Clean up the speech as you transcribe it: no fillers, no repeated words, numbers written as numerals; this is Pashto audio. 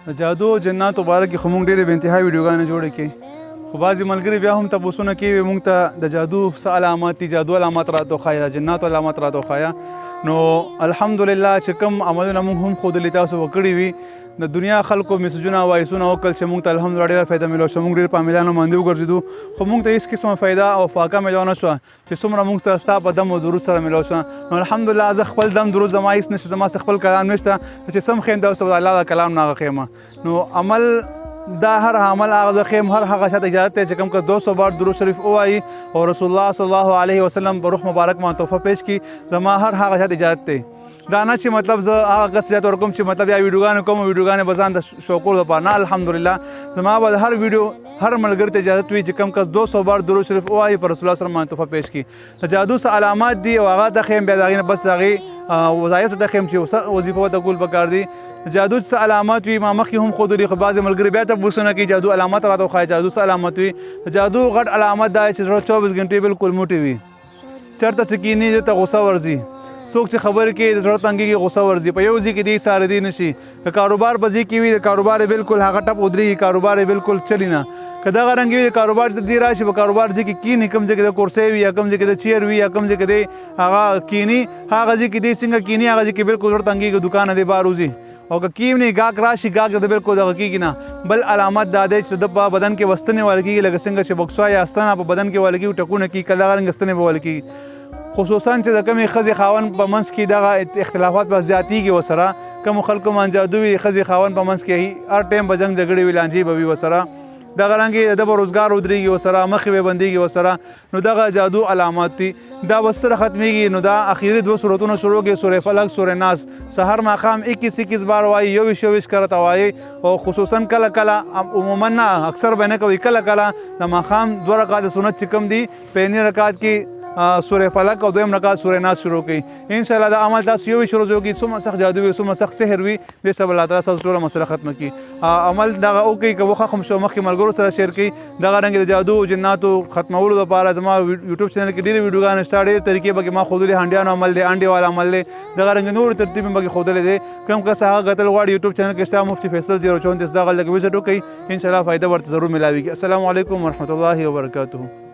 د جادو او جناتو باره کې خو موږ ډېرې بې انتها ویډیوګانې جوړې کړې، خو بعضې ملګري بیا هم تپوسونه کوي موږ ته د جادو څه علامات دي، جادو علامات راته وښایه، د جناتو علامات راته وښایه. نو الحمدلله چې کوم عملونه موږ هم ښودلي تاسو به کړي وي، د دنیا خلکو میسجونه وایسونه وکړل چې موږ ته الحمدلله ډېره فایده میلاو شوه، موږ ډېر په عاملانو باندې وګرځېدو، خو موږ ته هېڅ قسمه فایده او فاقه میلاو نه شوه چې څومره موږ ته ستا په دم او درود سره میلاو شوه. نو الحمدلله زه خپل دم درود زما هېڅ نشته، زما څه خپل کلام نشته چې څه م ښیم تاسو به د الله د کلام نه هغه ښیمه. نو عمل دا هر عمل هغه زه ښیم، هر هغه چاته اجازت دی چې کوم کس 200 بار درود شریف ووایي او رسول الله صلی الله علیه وسلم په روح مبارک باندې تحفه پیش کړي، زما هر هغه چاته اجازت دی. دا نه چې مطلب زه هغه کس اجازت ورکوم چې مطلب یا ویډیوګانې کوم ویډیوګانې به ځان د شو کولو لپاره نه، الحمدلله زما به د هر ویډیو هر ملګري ته اجازت وي چې کوم کس 200 بار درود شریف ووایي په رسول الله صلی الله علیه وسلم باندې تحفه پیش کړي. د جادو څه علامات دي او هغه ته ښیم، بیا د هغې نه بس د هغې وظایفو ته ښیم چې وظیفه ورته کول پکار دي. جادو څه علامات وي ما مخکې هم ښودلي، خو بعضې ملګري بیا تپوسونه کوي جادو علامات راته وښایه، جادو څه علامات وي. د جادو غټ علامت دا چې زړه 24 ګنټې بالکل موټی وي، چېرته چې کیني دې ته غوسه ورځي، څوک چې خبرې کوي د زړه تنګېږي غوسه ورځي، په یو ځای کې دی سارېدی نه شي. د کاروبار په ځای کې وي د کاروبار یې بالکل هغه ټپ ودرېږي، کاروبار یې بالکل چلي نه. که دغه رنګ وي د کاروبار چې دی راشي په کاروبار ځای کې کیني، کوم ځای کې د کرسۍ وي یا کوم ځای کې د چیر وي یا کوم ځای کې دی هغه کیني، هغه ځای کې دی څنګه کیني هغه ځای کې بالکل زړه تنګېږي، دوکانه دی بار وځي. او که کیم نه ګاهک راشي ګاهک ته بالکل دغه کېږي نه. بل علامت دا دی چې د په بدن کې وستنې واله کېږي، لکه څنګه چې بکسوا یا استنه په بدن کې واله کېږي، ټکونه کېږي، که دغه رنګ استنې به واله کېږي. خصوصا چې د کمې ښځې خاوند په منځ کې دغه اختلافات به زیاتېږي ورسره، کومو خلکو باندې جادو وي ښځې خاوند په منځ کې هر ټایم به جنګ جګړې وي، لانجې به وي ورسره، دغه رنګې د به روزګار ودرېږي ورسره، مخې به بندېږي ورسره. نو دغه جادو علامات دي. دا به سره ختمېږي نو دا اخري 2 سورتونه شروع کړي، سورې فلق، سورې ناس، سحر ماښام 21 بار وایي، 21 کرته وایي. او خصوصا کله کله عموما نه اکثر به نه کوي، کله کله د ماښام 2 رکعات سنت چې کوم دي په یعنې رکعات کې سورې فلق او 2 رکعت سورې ناس شروع کړي. انشاءالله دا عمل تاسو 21 ورځې وکړي، څومره سخت جادو وي څومره سخت سحر وي دې سبب الله تعالی ستاسو ټوله مسله ختمه کړي. عمل دغه وکړئ، که وخت هم شو مخکې ملګرو سره شیر کړئ. دغه رنګې د جادو او جناتو ختمولو لپاره زما یوټیوب چینل کې ډېرې ویډیوګانې شته، ډېرې طریقې پکې ما ښودلي، هنډیانو عمل دی، انډې والا عمل دی، دغه رنګې نور ترتیب هم پکې ښودلی دی. کوم کس هغه کتل غواړي یوټیوب چینل کې شته مفتي فیصل 034 دغه لږ وزټ وکړئ، انشاءالله فایده ورته ضرور ملاویږي. السلام علیکم ورحمة الله وبرکاته.